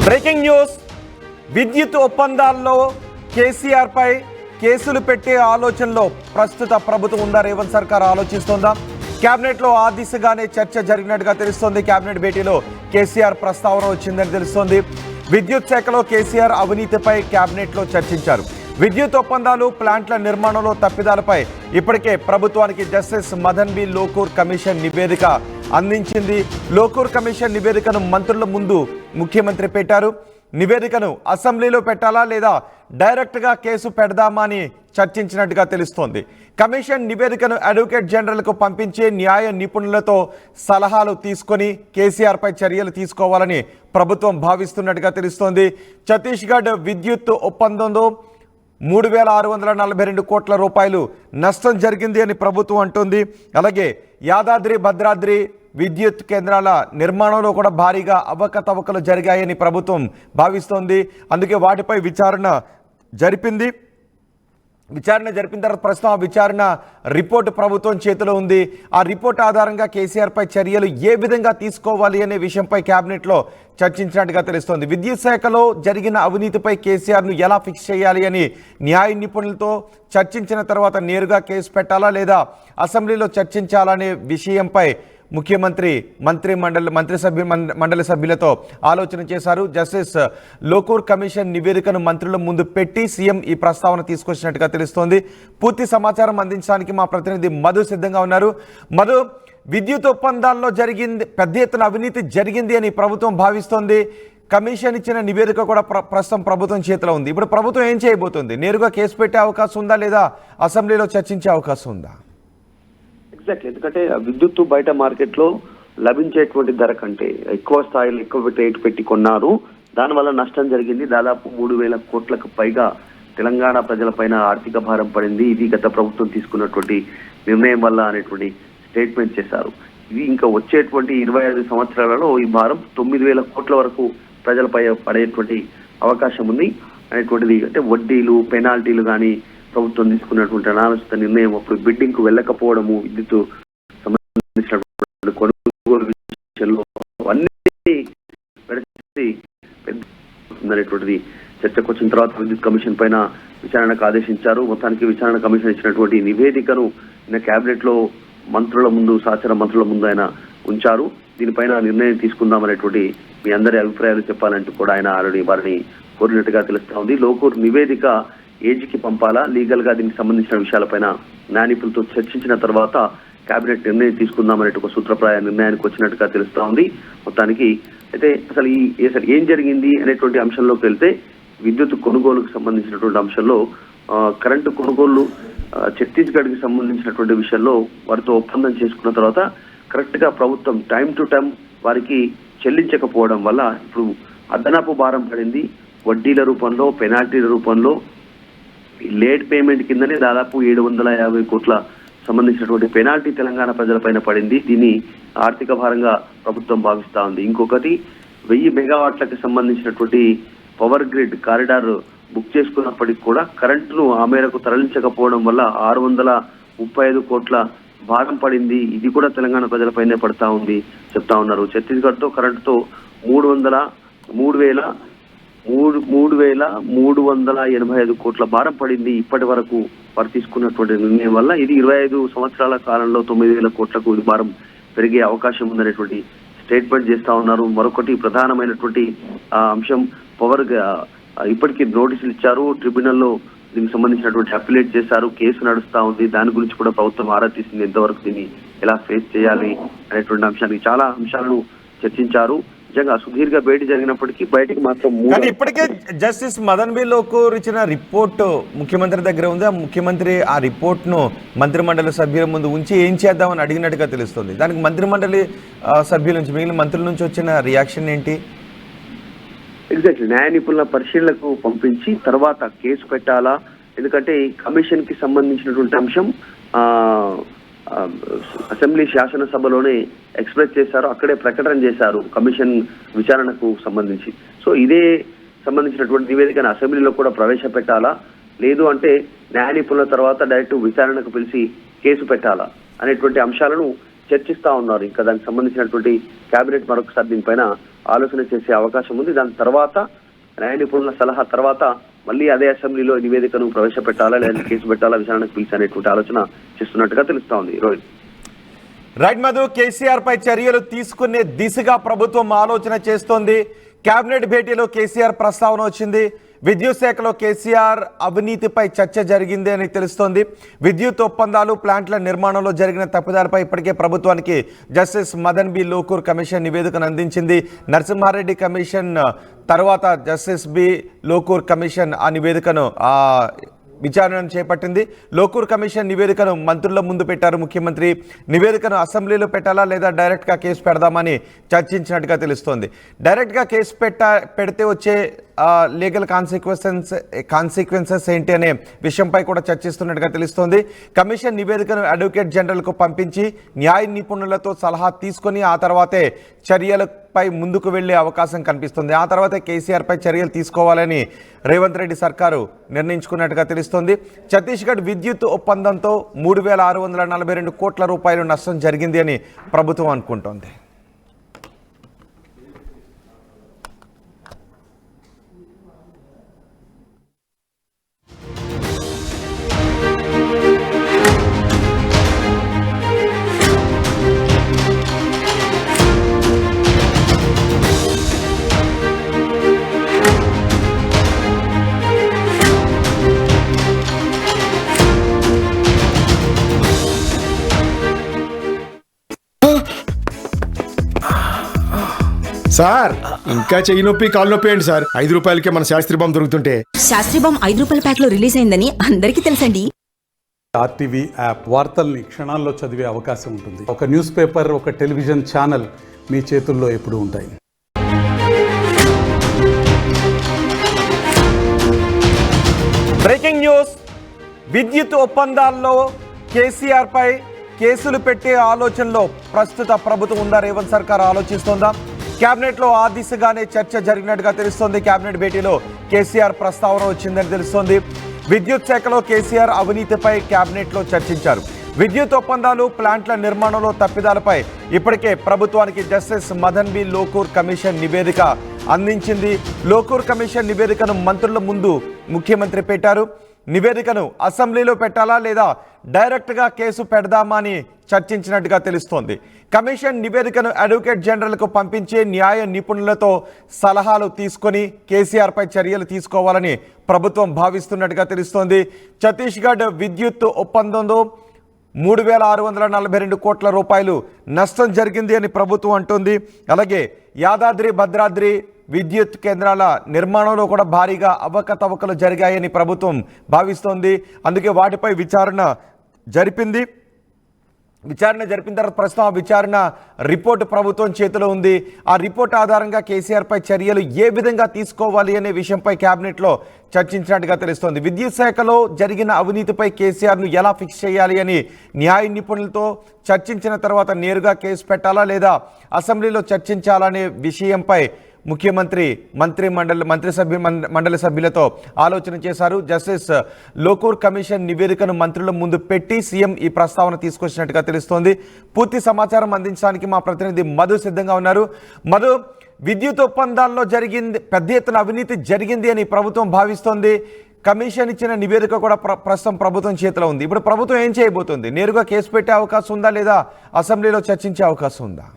Breaking news. విద్యుత్ ఒప్పందాల్లో కేసీఆర్ పై కేసులు పెట్టే ఆలోచనలో ప్రస్తుత ప్రభుత్వం ఉందా? రేవంత్ సర్కార్ ఆలోచిస్తోందా? కేబినెట్ లో ఆ దిశగానే చర్చ జరిగినట్టుగా తెలుస్తోంది. కేబినెట్ భేటీలో కేసీఆర్ ప్రస్తావన వచ్చిందని తెలుస్తోంది. విద్యుత్ శాఖలో కేసీఆర్ అవినీతిపై కేబినెట్ లో చర్చించారు. విద్యుత్ ఒప్పందాలు, ప్లాంట్ల నిర్మాణంలో తప్పిదాలపై ఇప్పటికే ప్రభుత్వానికి justice Madan B Lokur commission నివేదిక అందించింది. లోకూర్ కమిషన్ నివేదికను మంత్రుల ముందు ముఖ్యమంత్రి పెట్టారు. నివేదికను అసెంబ్లీలో పెట్టాలా లేదా డైరెక్ట్గా కేసు పెడదామా అని చర్చించినట్టుగా తెలుస్తోంది. కమిషన్ నివేదికను అడ్వకేట్ జనరల్కు పంపించే న్యాయ నిపుణులతో సలహాలు తీసుకొని కేసీఆర్పై చర్యలు తీసుకోవాలని ప్రభుత్వం భావిస్తున్నట్టుగా తెలుస్తోంది. ఛత్తీస్గఢ్ విద్యుత్ ఒప్పందంలో 3,642 కోట్ల రూపాయలు నష్టం జరిగింది అని ప్రభుత్వం అంటుంది. అలాగే యాదాద్రి భద్రాద్రి విద్యుత్ కేంద్రాల నిర్మాణంలో కూడా భారీగా అవకతవకలు జరిగాయని ప్రభుత్వం భావిస్తోంది. అందుకే వాటిపై విచారణ జరిపిన తర్వాత ప్రస్తుతం ఆ విచారణ రిపోర్టు ప్రభుత్వం చేతిలో ఉంది. ఆ రిపోర్ట్ ఆధారంగా కేసీఆర్పై చర్యలు ఏ విధంగా తీసుకోవాలి అనే విషయంపై కేబినెట్లో చర్చించినట్టుగా తెలుస్తోంది. విద్యుత్ శాఖలో జరిగిన అవినీతిపై కేసీఆర్ను ఎలా ఫిక్స్ చేయాలి అని న్యాయ నిపుణులతో చర్చించిన తర్వాత నేరుగా కేసు పెట్టాలా లేదా అసెంబ్లీలో చర్చించాలనే విషయంపై ముఖ్యమంత్రి మండలి సభ్యులతో ఆలోచన చేశారు. జస్టిస్ లోకూర్ కమిషన్ నివేదికను మంత్రుల ముందు పెట్టి సీఎం ఈ ప్రస్తావన తీసుకొచ్చినట్టుగా తెలుస్తోంది. పూర్తి సమాచారం అందించడానికి మా ప్రతినిధి మధు సిద్ధంగా ఉన్నారు. మధు, విద్యుత్ ఒప్పందాల్లో పెద్ద ఎత్తున అవినీతి జరిగింది అని ప్రభుత్వం భావిస్తోంది. కమిషన్ ఇచ్చిన నివేదిక కూడా ప్రస్తుతం ప్రభుత్వం చేతిలో ఉంది. ఇప్పుడు ప్రభుత్వం ఏం చేయబోతుంది? నేరుగా కేసు పెట్టే అవకాశం ఉందా లేదా అసెంబ్లీలో చర్చించే అవకాశం ఉందా? ఎగ్జాక్ట్లీ, ఎందుకంటే విద్యుత్తు బయట మార్కెట్ లో లభించేటువంటి ధర కంటే ఎక్కువ స్థాయిలో ఎక్కువ రేటు పెట్టి కొన్నారు. దానివల్ల నష్టం జరిగింది. దాదాపు 3,000 కోట్లకు పైగా తెలంగాణ ప్రజలపైన ఆర్థిక భారం పడింది. ఇది గత ప్రభుత్వం తీసుకున్నటువంటి నిర్ణయం వల్ల అనేటువంటి స్టేట్మెంట్ చేశారు. ఇది ఇంకా వచ్చేటువంటి 25 సంవత్సరాలలో ఈ భారం 9,000 కోట్ల వరకు ప్రజలపై పడేటువంటి అవకాశం ఉంది అనేటువంటిది. అంటే వడ్డీలు, పెనాల్టీలు కానీ ప్రభుత్వం తీసుకున్నటువంటి అనాలోచిత నిర్ణయం, అప్పుడు బిడ్డింగ్ కు వెళ్ళకపోవడము, విద్యుత్ సంబంధించినటువంటి కొనుగోలు విషయంలో అన్ని పెద్దనేటువంటిది చర్చకు వచ్చిన తర్వాత విద్యుత్ కమిషన్ పైన విచారణకు ఆదేశించారు. మొత్తానికి విచారణ కమిషన్ ఇచ్చినటువంటి నివేదికను కేబినెట్ లో సహచర మంత్రుల ముందు ఆయన ఉంచారు. దీనిపైన నిర్ణయం తీసుకుందామనేటువంటి మీ అందరి అభిప్రాయాలు చెప్పాలంటూ కూడా ఆయన ఆల్రెడీ వారిని కోరినట్టుగా తెలుస్తా ఉంది. లోకూర్ నివేదిక ఏజీకి పంపాలా, లీగల్ గా దీనికి సంబంధించిన విషయాలపైన న్యాయ నిపుణులతో చర్చించిన తర్వాత కేబినెట్ నిర్ణయం తీసుకుందామనే ఒక సూత్రప్రాయ నిర్ణయానికి వచ్చినట్టుగా తెలుస్తా ఉంది. మొత్తానికి అయితే అసలు ఏం జరిగింది అనేటువంటి అంశంలోకి వెళ్తే, విద్యుత్ కొనుగోలుకు సంబంధించినటువంటి అంశంలో కరెంటు కొనుగోళ్లు ఛత్తీస్గఢ్ కి సంబంధించినటువంటి విషయంలో వారితో ఒప్పందం చేసుకున్న తర్వాత కరెక్ట్ గా ప్రభుత్వం టైం టు టైం వారికి చెల్లించకపోవడం వల్ల ఇప్పుడు అదనపు భారం పడింది. వడ్డీల రూపంలో, పెనాల్టీల రూపంలో లేట్ పేమెంట్ కిందనే దాదాపు 750 కోట్ల సంబంధించినటువంటి పెనాల్టీ తెలంగాణ ప్రజలపైన పడింది. దీన్ని ఆర్థిక భారంగా ప్రభుత్వం భావిస్తా ఉంది. ఇంకొకటి 1000 మెగావాట్లకు సంబంధించినటువంటి పవర్ గ్రిడ్ కారిడార్ బుక్ చేసుకున్నప్పటికీ కూడా కరెంటును ఆ మేరకు తరలించకపోవడం వల్ల 635 కోట్ల భారం పడింది. ఇది కూడా తెలంగాణ ప్రజలపైనే పడతా ఉంది చెప్తా ఉన్నారు. ఛత్తీస్గఢ్ తో కరెంటుతో 3,385 కోట్ల భారం పడింది. ఇప్పటి వరకు వారు తీసుకున్నటువంటి నిర్ణయం వల్ల ఇది 25 సంవత్సరాల కాలంలో 9,000 కోట్లకు ఇది భారం పెరిగే అవకాశం ఉందనేటువంటి స్టేట్మెంట్ చేస్తా ఉన్నారు. మరొకటి ప్రధానమైనటువంటి అంశం, పవర్ ఇప్పటికీ నోటీసులు ఇచ్చారు. ట్రిబ్యునల్లో దీనికి సంబంధించినటువంటి అప్పిలేట్ చేశారు. కేసు నడుస్తా ఉంది. దాని గురించి కూడా ప్రభుత్వం ఆరా తీసింది. ఎంతవరకు దీన్ని ఎలా ఫేస్ చేయాలి అనేటువంటి అంశానికి చాలా అంశాలను చర్చించారు. నిజంగా సుదీర్ఘ భేటీ జరిగినప్పటికీ బయటికి మాత్రం ఇప్పటికే జస్టిస్ మదన్ బి లోకూర్ ఇచ్చిన రిపోర్టు ముఖ్యమంత్రి దగ్గర ఉంది. ఆ ముఖ్యమంత్రి ఆ రిపోర్ట్ ను మంత్రిమండలి సభ్యుల ముందు ఉంచి ఏం చేద్దామని అడిగినట్టుగా తెలుస్తుంది. దానికి మంత్రిమండలి సభ్యుల నుంచి, మిగిలిన మంత్రుల నుంచి వచ్చిన రియాక్షన్ ఏంటి? ఎగ్జాక్ట్లీ, న్యాయ నిపుణుల పరిశీలనకు పంపించి తర్వాత కేసు పెట్టాలా, ఎందుకంటే కమిషన్ కి సంబంధించినటువంటి అంశం అసెంబ్లీ శాసనసభలోనే ఎక్స్ప్రెస్ చేశారు. అక్కడే ప్రకటన చేశారు కమిషన్ విచారణకు సంబంధించి. సో ఇదే సంబంధించినటువంటి నివేదికను అసెంబ్లీలో కూడా ప్రవేశపెట్టాలా, లేదు అంటే న్యాయ నిపుణుల తర్వాత డైరెక్ట్ విచారణకు పిలిచి కేసు పెట్టాలా అనేటువంటి అంశాలను చర్చిస్తా ఉన్నారు. ఇంకా దానికి సంబంధించినటువంటి కేబినెట్ మరొకసారి దీనిపైన ఆలోచన చేసే అవకాశం ఉంది. దాని తర్వాత న్యాయ నిపుణుల సలహా తర్వాత మళ్ళీ అదే అసెంబ్లీలో నివేదికను ప్రవేశపెట్టాలా లేదా కేసు పెట్టాలా విచారణకు పిలిచేటువంటి ఆలోచన చేస్తున్నట్టుగా తెలుస్తా ఉంది. రోహిత్. రైట్ మధు, కేసీఆర్ పై చర్యలు తీసుకునే దిశగా ప్రభుత్వం ఆలోచన చేస్తోంది. కేబినెట్ భేటీలో కేసీఆర్ ప్రస్తావన వచ్చింది. విద్యుత్ శాఖలో కేసీఆర్ అవినీతిపై చర్చ జరిగింది అని తెలుస్తోంది. విద్యుత్ ఒప్పందాలు, ప్లాంట్ల నిర్మాణంలో జరిగిన తప్పిదాలపై ఇప్పటికే ప్రభుత్వానికి justice Madan B Lokur commission నివేదికను అందించింది. నరసింహారెడ్డి కమిషన్ తర్వాత జస్టిస్ బి లోకూర్ కమిషన్ ఆ నివేదికను విచారణను చేపట్టింది. లోకూర్ కమిషన్ నివేదికను మంత్రుల ముందు పెట్టారు ముఖ్యమంత్రి. నివేదికను అసెంబ్లీలో పెట్టాలా లేదా డైరెక్ట్గా కేసు పెడదామని చర్చించినట్టుగా తెలుస్తోంది. డైరెక్ట్గా కేసు పెడితే వచ్చే లీగల్ కాన్సిక్వెన్సెస్ ఏంటి అనే విషయంపై కూడా చర్చిస్తున్నట్టుగా తెలుస్తోంది. కమిషన్ నివేదికను అడ్వకేట్ జనరల్కు పంపించి న్యాయ నిపుణులతో సలహా తీసుకొని ఆ తర్వాతే చర్యలపై ముందుకు వెళ్లే అవకాశం కనిపిస్తుంది. ఆ తర్వాతే కేసీఆర్పై చర్యలు తీసుకోవాలని రేవంత్ రెడ్డి సర్కారు నిర్ణయించుకున్నట్టుగా తెలుస్తోంది. ఛత్తీస్గఢ్ విద్యుత్ ఒప్పందంతో 3,642 కోట్ల రూపాయలు నష్టం జరిగింది అని ప్రభుత్వం అనుకుంటోంది. సార్ ఇంకా చెయ్యి నొప్పి కాలు నొప్పి ఏంటి సార్? 5 రూపాయలకే మన శాస్త్రి బాంబు దొరుకుతుంటే. శాస్త్రి బాంబు 5 రూపాయల ప్యాక్ లో రిలీజ్ అయిందని అందరికీ తెలుసండి. ఆర్టీవీ యాప్ వార్తల్ని క్షణాల్లో చదివే అవకాశం ఉంటుంది. ఒక న్యూస్ పేపర్, ఒక టెలివిజన్ ఛానల్ మీ చేతుల్లో ఎప్పుడూ ఉంటాయి. Breaking news. విద్యుత్ ఒప్పందాల్లో కేసీఆర్ పై కేసులు పెట్టే ఆలోచనలో ప్రస్తుత ప్రభుత్వం ఉందా? రేవంత్ సర్కార్ ఆలోచిస్తోందా? కేబినెట్ లో ఆ దిశగానే చర్చ జరిగినట్టుగా తెలుస్తోంది. కేబినెట్ భేటీలో కేసీఆర్ ప్రస్తావన వచ్చిందని తెలుస్తోంది. విద్యుత్ శాఖలో కేసీఆర్ అవినీతిపై కేబినెట్ లో చర్చించారు. విద్యుత్ ఒప్పందాలు, ప్లాంట్ల నిర్మాణంలో తప్పిదాలపై ఇప్పటికే ప్రభుత్వానికి justice Madan B Lokur commission నివేదిక అందించింది. లోకూర్ కమిషన్ నివేదికను మంత్రుల ముందు ముఖ్యమంత్రి పెట్టారు. నివేదికను అసెంబ్లీలో పెట్టాలా లేదా డైరెక్ట్గా కేసు పెడదామా అని చర్చించినట్టుగా తెలుస్తోంది. కమిషన్ నివేదికను అడ్వకేట్ జనరల్కు పంపించి న్యాయ నిపుణులతో సలహాలు తీసుకొని కేసీఆర్పై చర్యలు తీసుకోవాలని ప్రభుత్వం భావిస్తున్నట్టుగా తెలుస్తోంది. ఛత్తీస్గఢ్ విద్యుత్ ఒప్పందంలో 3,642 కోట్ల రూపాయలు నష్టం జరిగింది అని ప్రభుత్వం అంటోంది. అలాగే యాదాద్రి భద్రాద్రి విద్యుత్ కేంద్రాల నిర్మాణంలో కూడా భారీగా అవకతవకలు జరిగాయని ప్రభుత్వం భావిస్తోంది. అందుకే వాటిపై విచారణ జరిపిన తర్వాత ప్రస్తుతం ఆ విచారణ రిపోర్టు ప్రభుత్వం చేతిలో ఉంది. ఆ రిపోర్ట్ ఆధారంగా కేసీఆర్పై చర్యలు ఏ విధంగా తీసుకోవాలి అనే విషయంపై కేబినెట్లో చర్చించినట్టుగా తెలుస్తోంది. విద్యుత్ శాఖలో జరిగిన అవినీతిపై కేసీఆర్ను ఎలా ఫిక్స్ చేయాలి అని న్యాయ నిపుణులతో చర్చించిన తర్వాత నేరుగా కేసు పెట్టాలా లేదా అసెంబ్లీలో చర్చించాలనే విషయంపై ముఖ్యమంత్రి మంత్రి సభ్యులతో ఆలోచన చేశారు. జస్టిస్ లోకూర్ కమిషన్ నివేదికను మంత్రుల ముందు పెట్టి సీఎం ఈ ప్రస్తావన తీసుకొచ్చినట్టుగా తెలుస్తోంది. పూర్తి సమాచారం అందించడానికి మా ప్రతినిధి మధు సిద్ధంగా ఉన్నారు. మధు, విద్యుత్ ఒప్పందాల్లో పెద్ద ఎత్తున అవినీతి జరిగింది అని ప్రభుత్వం భావిస్తోంది. కమిషన్ ఇచ్చిన నివేదిక కూడా ప్రస్తుతం ప్రభుత్వం చేతిలో ఉంది. ఇప్పుడు ప్రభుత్వం ఏం చేయబోతుంది? నేరుగా కేసు పెట్టే అవకాశం ఉందా లేదా అసెంబ్లీలో చర్చించే అవకాశం ఉందా?